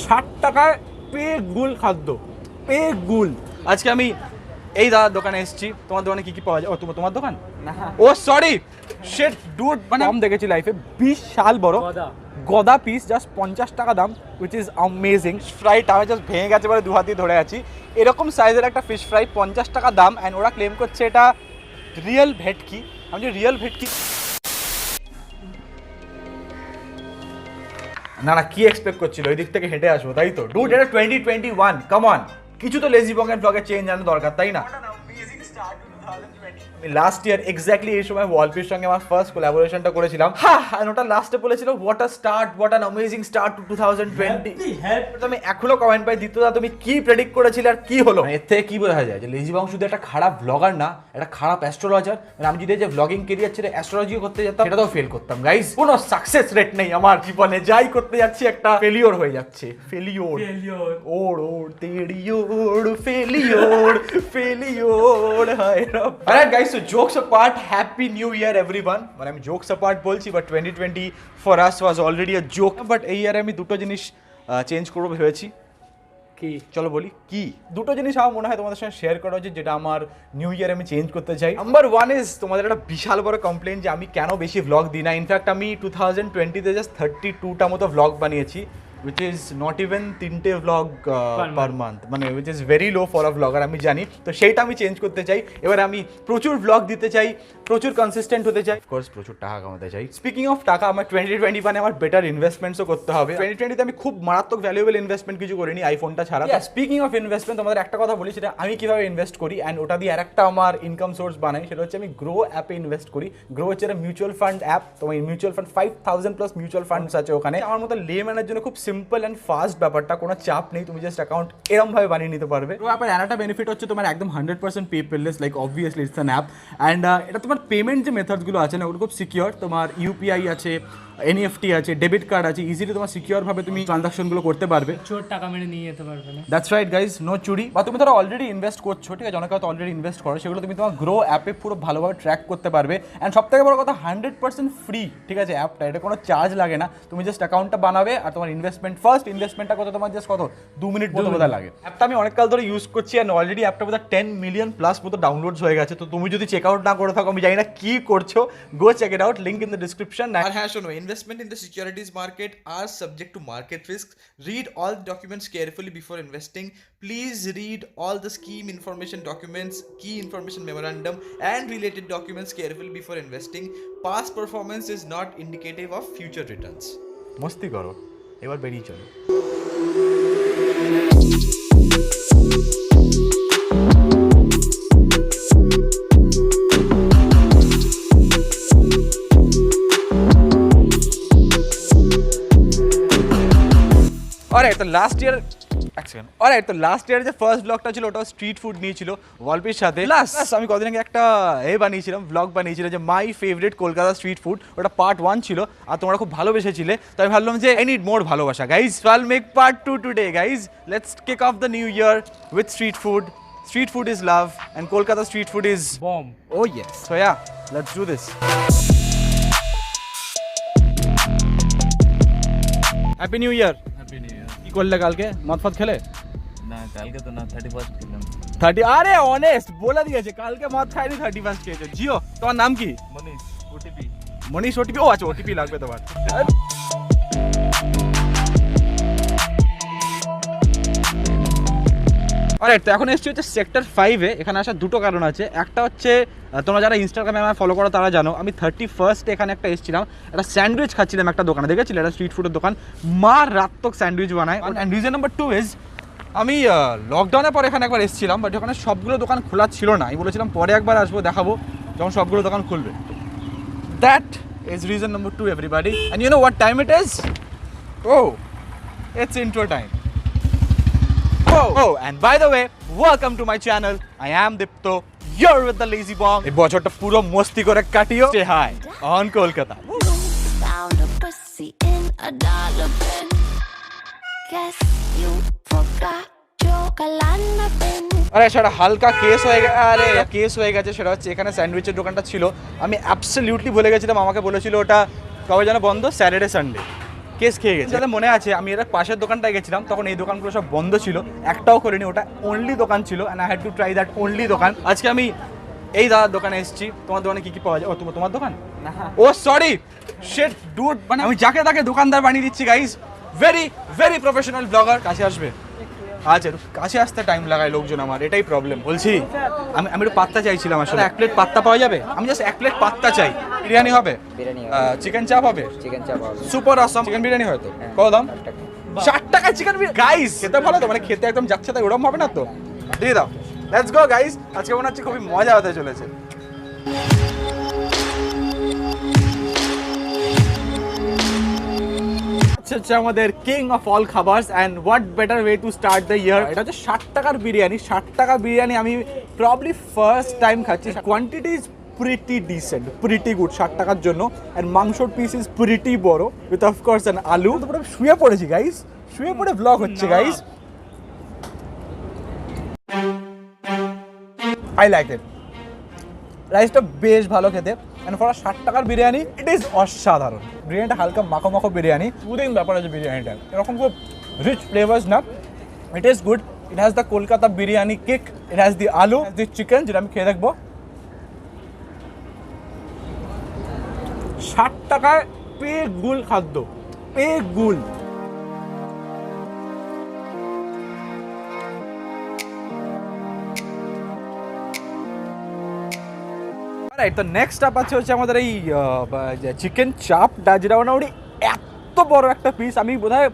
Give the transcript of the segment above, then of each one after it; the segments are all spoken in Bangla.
60 টাকায় পেগুল খাদ্য, পেগুল। আজকে আমি এই দাদার দোকানে এসেছি। তোমার দোকানে কি কি পাওয়া যায়? ও তোমার দোকান না, ও সরি শিট ডুড, মানে আমি দেখেছি লাইফে বিশাল বড় গদা পিস, জাস্ট 50 টাকা দাম, উইচ ইজ অ্যামেজিং। ফ্রাইটা আমি জাস্ট ভেঙে গেছে বলে 2 হাত দিয়ে ধরে আছি। এরকম সাইজের একটা ফিশ ফ্রাই 50 টাকা দাম, অ্যান্ড ওরা ক্লেম করছে এটা রিয়েল ভেটকি। আমি যে রিয়েল ভেটকি না না, কি এক্সপেক্ট করছিল ওই দিক থেকে হেঁটে আসবো, তাই তো? ডুড, এটা 2021, কাম অন, কিছু তো লেজি বঙ্গের ব্লগে চেঞ্জ আনা দরকার, তাই না? আমি লাস্ট ইয়ার এক্স্যাক্টলি এই সময় ওয়ালপির সঙ্গে আমার ফার্স্ট কোলাবোরেশনটা করেছিলাম। হ্যাঁ, ওটা লাস্টে বলেছিল what a start, what an amazing start to 2020। আমি এখনো কমেন্ট পাই, দ্বিতীয়দা তুমি কি প্রেডিক্ট করেছিলে আর কি হলো? এর থেকে কি বোঝা যায় যে লেজি বং শুধু একটা খারাপ ব্লগার না, একটা খারাপ অ্যাস্ট্রোলজার। আমি যদি যে ব্লগিং কেরিয়ার ছেড়ে অ্যাস্ট্রোলজিও করতে যেতাম, সেটাও ফেল করতাম গাইস। কোনো সাকসেস রেট নেই আমার জীবনে, যাই করতে যাচ্ছি একটা ফেলিওর হয়ে যাচ্ছে। ফেলিওর ওড় ওড় তেড়ি ওড়, ফেলিওর ফেলিওর হায় রব। Alright guys, so jokes apart, happy new year everyone. মানে আমি jokes apart বলছি, but 2020 for us was already a joke. But এই ইয়ারে আমি দুটো জিনিস চেঞ্জ করবো ভেবেছি। কি? চলো বলি কি দুটো জিনিস আমার মনে হয় তোমাদের সঙ্গে শেয়ার করা উচিত, যেটা আমার নিউ ইয়ারে আমি চেঞ্জ করতে চাই। নাম্বার 1 ইজ তোমাদের একটা বিশাল বড় কমপ্লেন যে আমি কেন বেশি ভ্লগ দিই না। ইনফ্যাক্ট আমি 2020-তে জাস্ট 32টা মতো ভ্লগ বানিয়েছি, which is not even 3টে vlog per month, মানে which is very low for a vlogger, আমি জানি। তো সেইটা আমি চেঞ্জ করতে চাই। এবার আমি প্রচুর vlog দিতে চাই, প্রচুর কনসিস্টেন্ট হতে চাই, অফকোর্স প্রচুর টাকা কামাতে চাই। স্পিকিং অফ টাকা, আমার 2021 আমার বেটার ইনভেস্টমেন্টসও করতে হবে। 2020-তে আমি খুব মারাত্মক ভ্যালুয়েবল ইনভেস্টমেন্ট কিছু করিনি আইফোনটা ছাড়া। স্পিকিং অফ ইনভেস্টমেন্ট, তোমাদের একটা কথা বলি, সেটা আমি কিভাবে ইনভেস্ট করি অ্যান্ড ওটা দিয়ে আরেকটা আমার ইনকাম সোর্স বানাই, সেটা হচ্ছে আমি গ্রো অ্যাপে ইনভেস্ট করি। গ্রো হচ্ছে একটা মিউচুয়াল ফান্ড অ্যাপ। তোমার মিউচুয়াল ফান্ড 5000+ মিউচুয়াল ফান্ডস আছে ওখানে। আমার মতো লেম্যানের জন্য খুব সিম্পল অ্যান্ড ফাস্ট ব্যাপারটা, কোনো চাপ নেই, তুমি জাস্ট অ্যাকাউন্ট এরকম ভাবে বানিয়ে নিতে পারবে। তো আপনার একটা বেনিফিট হচ্ছে তোমার একদম 100% paperless, like obviously it's an app. And এটা তোমার পেমেন্ট যে মেথডসগুলো আছে না, ওগুলো খুব সিকিওর। তোমার ইউপিআই আছে, এনইএফটি আছে, ডেবিট কার্ড আছে, ইজিলি তোমার সিকিওর ভাবে তুমি ট্রানজাকশনগুলো করতে পারবে। চোর টাকা মেরে নিয়ে যেতে পারবে না। দ্যাটস রাইট গাইজ, নো চুরি। বা তুমি ধরো অলরেডি ইনভেস্ট করছো, ঠিক আছে, অনেকে হয়তো অলরেডি ইনভেস্ট করো, সেগুলো তুমি তোমার গ্রো অ্যাপে পুরো ভালোভাবে ট্র্যাক করতে পারবে। অ্যান্ড সব থেকে বড় কথা 100% ফ্রি, ঠিক আছে অ্যাপটা, এটা কোনো চার্জ লাগে না। তুমি জাস্ট অ্যাকাউন্টটা বানাবে আর তোমার ফার্স্ট ইনভেস্টমেন্টটা কত, তোমার জাস্ট কত 2 মিনিট মতো বোধহয় লাগে। অ্যাপটা আমি অনেক কাল ধরে ইউজ করছি অ্যান্ড অলরেডি অ্যাপটা বোধহয় 10 মিলিয়ন প্লাস মতো ডাউনলোডস হয়ে গেছে। তো তুমি যদি চেক আউট না করে থাকো, আমি জানি না কি করছো, go check it out, link in the description. আর হ্যাঁ শোনো, investment in the securities market are subject to market risks. Read all documents carefully before investing. Please read all the scheme information documents, key information memorandum and related documents carefully before investing. Past performance is not indicative of future returns. মস্তি করো, এবার বেরিয়ে চলো। অলরাইট, তো লাস্ট ইয়ার যে ফার্স্ট ব্লগটা ছিল ওটা স্ট্রিট ফুড নিয়েছিল ওয়ালপির সাথে। প্লাস আমি কদিন আগে একটা ব্লগ বানিয়েছিলাম যে my favourite Kolkata street food, ওটা পার্ট 1 ছিল আর তোমরা খুব ভালোবেসেছিলে। তো আমি ভাবলাম যে আই নিড মোর ভালোবাসা গাইজ, সো আইল make part 2 today guys. Let's kick off the new year with street food. Street food is love and Kolkata street food is bomb. Oh yes. So yeah, let's do this. Happy New Year. Happy New Year. কি করলে কালকে? মদ ফদ খেলে? না কালকে তো না, 31st খেলাম। 30, আরে অনেস্ট বলে দিয়েছে, কালকে মদ খাইনি, 31st খেয়েছে। জিও, তোমার নাম কি? মনীষ ওটিপি। মনীষ ওটিপি? ও আচ্ছা, ওটিপি লাগবে তোমার। অলরাইট, তো এখন এসেছি হচ্ছে সেক্টর 5-এ। এখানে আসার দুটো কারণ আছে। একটা হচ্ছে তোমরা যারা ইনস্টাগ্রামে আমার ফলো করো তারা জানো, আমি 31st এখানে একটা এসেছিলাম, একটা স্যান্ডউইচ খাচ্ছিলাম একটা দোকানে, দেখেছিলে একটা স্ট্রিট ফুডের দোকান, মারাত্মক স্যান্ডউইচ বানায়। অ্যান্ড রিজন নাম্বার 2 ইজ আমি লকডাউনের পর এখানে একবার এসেছিলাম, বাট ওখানে সবগুলো দোকান খোলা ছিল না। আমি বলেছিলাম পরে একবার আসবো, দেখাবো যখন সবগুলো দোকান খুলবে। That is reason number 2 everybody. And you know what time it is? It's intro time. Oh, and by the way, welcome to my channel. I am Dipto. You're with the Lazy Bong. এই বছরটা পুরো মস্তি করে কাটিও। Say hi on Kolkata. Found a pussy in a dollar bin. Guess you forgot your Kalana bin. আরে সেটা হালকা কেস হয়ে গেছে, সেটা হচ্ছে এখানে স্যান্ডউইচের দোকানটা ছিল, আমি অ্যাবসলিউটলি ভুলে গেছিলাম। আমাকে বলেছিল ওটা কবে যেন বন্ধ, স্যাটারডে সানডে। কেস খেয়ে গেছে। যাদের মনে আছে আমি এর পাশের দোকানটায় গেছিলাম, তখন এই দোকানগুলো সব বন্ধ ছিল, একটাও খোলেনি, ওটা অনলি দোকান ছিল, and I had to try that only দোকান। আজকে আমি এই দাদার দোকানে এসেছি। তোমার দোকানে কি কি পাওয়া যায়? ও তোমার দোকান? ও সরি শিট ডুড, মানে আমি যাকে তাকে দোকানদার বানিয়ে দিচ্ছি guys. Very very professional blogger. কাছে আসবে? আচ্ছা, কাছে আসতে টাইম লাগায় লোকজন, আমার এটাই প্রবলেম। বলছি আমি একটু পাত্তা চাইছিলাম আসলে। এক প্লেট পাত্তা পাওয়া যাবে? আমি জাস্ট এক প্লেট পাত্তা চাই। বিরিয়ানি হবে? চিকেন চাপ হবে? চিকেন চাপ হবে। সুপার অসম। চিকেন বিরিয়ানি হয় তো? কত দাম? 60 টাকা চিকেন বিরিয়ানি। গাইস খেতে ভালো তো, মানে খেতে একদম যাচ্ছে তাই ওরকম হবে না তো? দিয়ে দাও। লেটস গো গাইস, আজকে মনে হচ্ছে খুবই মজা হতে চলেছে। হচ্ছে আমাদের কিং অফ অল খাবারস, and what better way to start the year. এটা হচ্ছে 60 টাকার বিরিয়ানি। 60 টাকা বিরিয়ানি আমি প্রবলি ফার্স্ট টাইম খাচ্ছি। Quantity is pretty decent, pretty good 60 টাকার জন্য, অ্যান্ড মাংসর পিস ইজ প্রিটি বড় উইথ অফকোর্স অ্যান আলু। তারপরে শুয়ে পড়েছি গাইস, শুয়ে পড়ে ব্লগ হচ্ছে গাইস। I like it. রাইসটা বেশ ভালো খেতে, অ্যান্ড ফর 60 টাকার বিরিয়ানি ইট ইজ অসাধারণ। বিরিয়ানিটা হালকা মাখো মাখো বিরিয়ানি, পুদিন ব্যাপার আছে বিরিয়ানিটা, এরকম খুব রিচ ফ্লেভার্স না। It is good. It has the Kolkata biryani kick, it has the আলু, দি চিকেন, যেটা আমি খেয়ে দেখবো। 60 টাকায় পেগুল খাদ্য, পেগুল। তো নেক্সট আপ আছে হচ্ছে আমাদের এই চিকেন চাপ, যেটা মোটামুটি এত বড় একটা পিস। আমি বোধহয়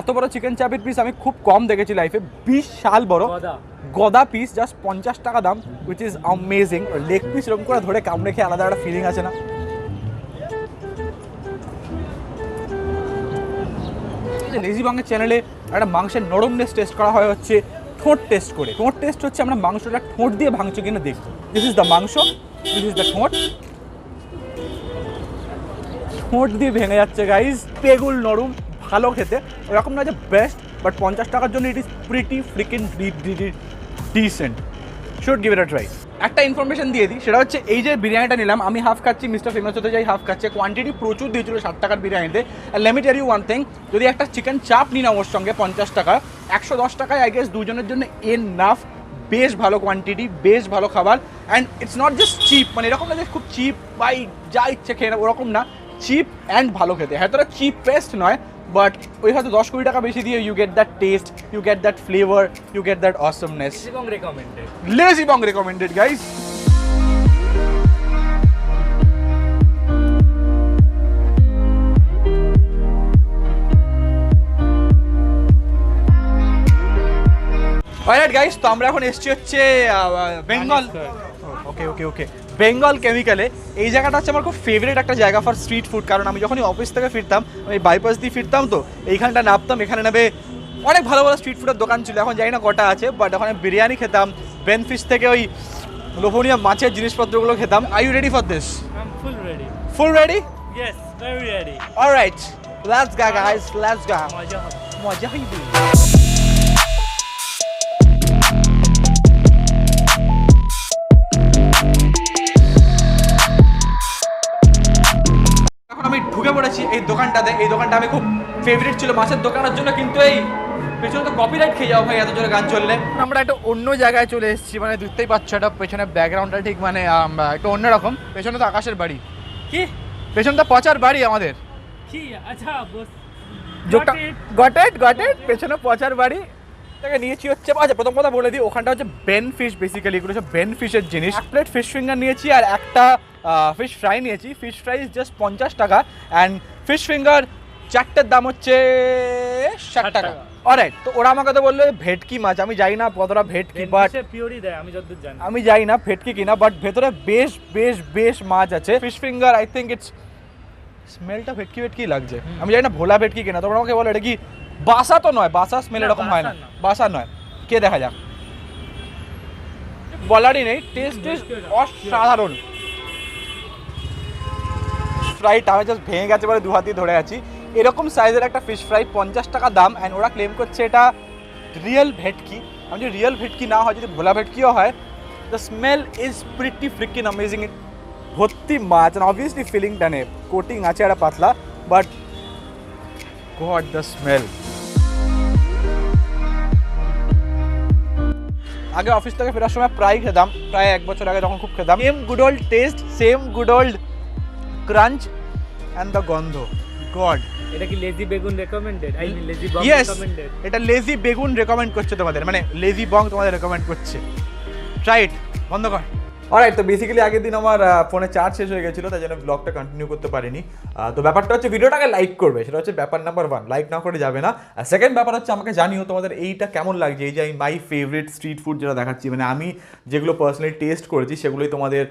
এত বড় চিকেন চাপের পিস আমি খুব কম দেখেছি লাইফে। বিশাল বড় গদা পিস, জাস্ট 50 টাকা দাম, which is amazing. Leg piece এরকম করে ধরে কামড়ে খেয়ে আলাদা একটা ফিলিং আছে না? লেজি বাংলা চ্যানেলে একটা মাংসের নরমনেস টেস্ট করা হয় হচ্ছে ঠোঁট টেস্ট করে। ঠোঁট টেস্ট হচ্ছে আমরা মাংসটা ঠোঁট দিয়ে ভাঙছো কিনা দেখবো। দিস ইজ দ্য মাংস, দিস ইজ দ্য ঠোঁট। ঠোঁট দিয়ে ভেঙে যাচ্ছে গাইজ, পেগুল নরম, ভালো খেতে। ওরকম না যে বেস্ট, বাট 50 টাকার জন্য it is pretty freaking decent. Should give it a try. একটা ইনফরমেশন দিয়ে দিই, সেটা হচ্ছে এই যে বিরিয়ানিটা নিলাম, আমি হাফ খাচ্ছি, মিস্টার ফেমাস হতে যাই হাফ খাচ্ছে। কোয়ান্টিটি প্রচুর দিয়েছিল 60 টাকার বিরিয়ানিতে। আর let me tell you one thing, যদি একটা চিকেন চাপ নিই না ওর সঙ্গে 50 টাকা, 110 টাকায় আই গেস দুজনের জন্য এনাফ। বেশ ভালো কোয়ান্টিটি, বেশ ভালো খাবার, and it's not just cheap, মানে এরকম না যে খুব চিপ বাই যা ইচ্ছে খেয়ে নেবো, ওরকম না। চিপ অ্যান্ড ভালো খেতে। হ্যাঁ, তোরা চিপ পেস্ট নয়, বাট ওই হয়তো 10-20 টাকা বেশি দিয়ে you get that taste, you get that flavour, you get that awesomeness. এবং recommended, lazy Bong recommended guys. Alright guys, তো আমরা এখন এসেছি হচ্ছে বেঙ্গল। ওকে ওকে ওকে, বেঙ্গল কেমিক্যালে। এই জায়গাটা হচ্ছে আমার খুব ফেভারিট একটা জায়গা ফর স্ট্রিট ফুড, কারণ আমি যখনই অফিস থেকে ফিরতাম, আমি বাইপাস দিয়ে ফিরতাম, তো এইখানটা নামতাম, এখানে নেবে অনেক ভালো ভালো স্ট্রিট ফুডের দোকান ছিল। এখন জানি না কটা আছে, বাট ওখানে বিরিয়ানি খেতাম, বেন ফিশ থেকে ওই লোভনীয় মাছের জিনিসপত্রগুলো খেতাম। Are you ready for this? I am full ready. Full ready? Yes, very ready. Alright, let's go guys, let's go. মজা হবে, মজা হইবে। আমি ঢুকে পড়েছি এই দোকানটাতে। এই দোকানটা আমি খুব ফেভারিট ছিল মাছের দোকানের জন্য, কিন্তু এই পেছনে তো কপিরাইট খেয়ে যাও ভাই এত জোরে গান চললে। আমরা একটা অন্য জায়গায় চলে এসেছি, মানে দেখতেই পাচ্ছ এটা পেছনে ব্যাকগ্রাউন্ডটা ঠিক মানে একটু অন্যরকম। পেছনে তো আকাশের বাড়ি, কি পেছনটা পচার বাড়ি আমাদের। কি? আচ্ছা বস, গট ইট, পেছনে পচার বাড়ি থেকে নিয়েছি হচ্ছে। আচ্ছা, প্রথম কথা বলে দিই, ওখানটা হচ্ছে বেন ফিশ, বেসিক্যালি এগুলো হচ্ছে বেন ফিশের জিনিস। এক প্লেট ফিশ ফিঙ্গার নিয়েছি আর একটা ফিশ ফ্রাই নিয়েছি। ফিশ ফ্রাই ইজ জাস্ট 50 টাকা, অ্যান্ড ফিশ ফিঙ্গার চারটের দাম হচ্ছে 60 টাকা। অলরাইট, তো ওরা আমাকে তো বললো ভেটকি মাছ, আমি জানি না কতটা ভেটকি, বাট পিওরই দেয় আমি যতদূর জানি। আমি জানি না ভেটকি কিনা, বাট ভেতরে বেশ বেশ বেশ মাছ আছে। Fish finger I think it's, স্মেলটা ভেটকি ভেটকি লাগছে, আমি জানি না ভোলা ভেটকি কিনা। তোমরা আমাকে বলো এটা কি বাসা? তো নয়, বাসা স্মেল এরকম হয় না, বাসা নয়। কে দেখা যাক, বলারই নেই। টেস্ট অসাধারণ। ফ্রাইটা আমি জাস্ট ভেঙে গেছে বলে 2 হাত দিয়ে ধরে আছি। এরকম সাইজের একটা ফিশ ফ্রাই 50 টাকা দাম, অ্যান্ড ওরা ক্লেম করছে এটা রিয়েল ভেটকি। আমি যদি রিয়েল ভেটকি না হয়, যদি ভোলা ভেটকিও হয়, the smell is pretty freaking amazing. ভর্তি মাছ, অ্যান্ড অবভিয়াসলি ফিলিংটা নেই, কোটিং আছে একটা পাতলা, বাট গড দ্য স্মেল। আগে অফিস থেকে ফেরার সময় প্রায় খেতাম, প্রায় 1 বছর আগে যখন খুব খেতাম, same good old taste, same good old crunch and the গন্ধ। গড, এটা কি লেজি বেগুন recommended? I mean lazy Bong yes, recommended? এটা লেজি বেগুন রেকমেন্ড করছে তোমাদের, মানে লেজি বং তোমাদের রেকমেন্ড করছে। ট্রাই ইট, বন্ধ কর। অলরাইট, তো বেসিক্যালি আগের দিন আমার ফোনে চার্জ শেষ হয়ে গেছিলো, তাই জন্য ব্লগটা কন্টিনিউ করতে পারিনি। তো ব্যাপারটা হচ্ছে ভিডিওটাকে লাইক করবে, সেটা হচ্ছে ব্যাপার নাম্বার 1, লাইক না করে যাবে না। আর সেকেন্ড ব্যাপার হচ্ছে আমাকে জানিও তোমাদের এইটা কেমন লাগছে, এই যে আমি মাই ফেভারিট স্ট্রিট ফুড যেটা দেখাচ্ছি, মানে আমি যেগুলো পার্সোনালি টেস্ট করেছি সেগুলোই তোমাদের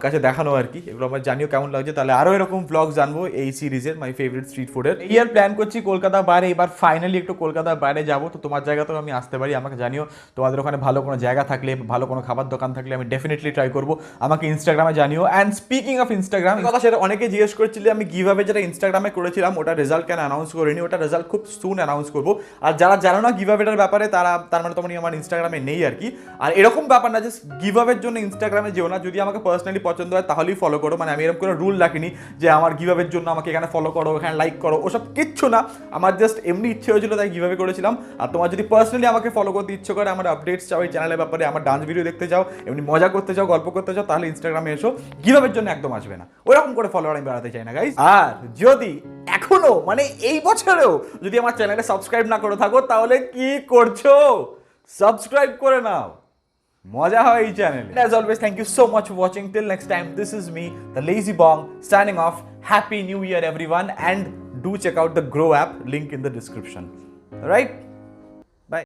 কাছে দেখানো আর কি। এগুলো আমার জানিও কেমন লাগছে, তাহলে আরও এরকম ব্লগ জানবো এই সিরিজের মাই ফেভারিট স্ট্রিট ফুডের। এই আর প্ল্যান করছি কলকাতার বাইরে, এবার ফাইনালি একটু কলকাতার বাইরে যাবো। তো তোমার জায়গাতেও আমি আসতে পারি, আমাকে জানিও তোমাদের ওখানে ভালো কোনো জায়গা থাকলে, ভালো কোনো খাবার দোকান থাকলে আমি ডেফিনেটলি ট্রাই করবো। আমাকে ইনস্টাগ্রামে জানিও। অ্যান্ড স্পিকিং অফ ইনস্টাগ্রাম কথা, সেটা অনেকে জিজ্ঞেস করছিল আমি গিভঅ্যাওয়ে যেটা ইনস্টাগ্রামে করেছিলাম ওটা রেজাল্ট কেন অ্যানাউন্স করিনি। ওটা রেজাল্ট খুব সুন অ্যানাউন্স করবো। আর যারা জানো না গিভঅ্যাওয়েটার ব্যাপারে, তার মানে তোমার আমার ইনস্টাগ্রামে নেই আর কি। আর এরকম ব্যাপার না যে গিভঅ্যাওয়ের জন্য ইনস্টাগ্রামে যেও না, যদি আমাকে পার্সোনালি পছন্দ হয় তাহলেই ফলো করো। মানে আমি এরকম করে রুল রাখিনি যে আমার গিভঅ্যাওয়ের জন্য আমাকে এখানে ফলো করো, এখানে লাইক করো, ওসব কিচ্ছু না। আমার জাস্ট এমনি ইচ্ছে হয়েছিল তাই গিভঅ্যাওয়ে করেছিলাম। আর তোমার যদি পার্সোনালি আমাকে ফলো করতে ইচ্ছে করে, আমার আপডেটস চাও এই চ্যানেলের ব্যাপারে, আমার ডান্স ভিডিও দেখতে চাও, এমনি মজা করতে চাও, গল্প করতে চাও, তাহলে ইনস্টাগ্রামে এসো। গিভঅ্যাওয়ের জন্য একদম আসবে না, ওরকম করে ফলোয়ার আমি বাড়াতে চাই না গাইস। আর যদি এখনো মানে এই বছরেও যদি আমার চ্যানেলে সাবস্ক্রাইব না করে থাকো, তাহলে কি করছো? সাবস্ক্রাইব করে নাও, মজা হয় এই চ্যানেলে। As always, thank you so much for watching. Till next time, this is me, the Lazy Bong, signing off. Happy New Year, everyone, and do check out the Grow app, link in the description. All right?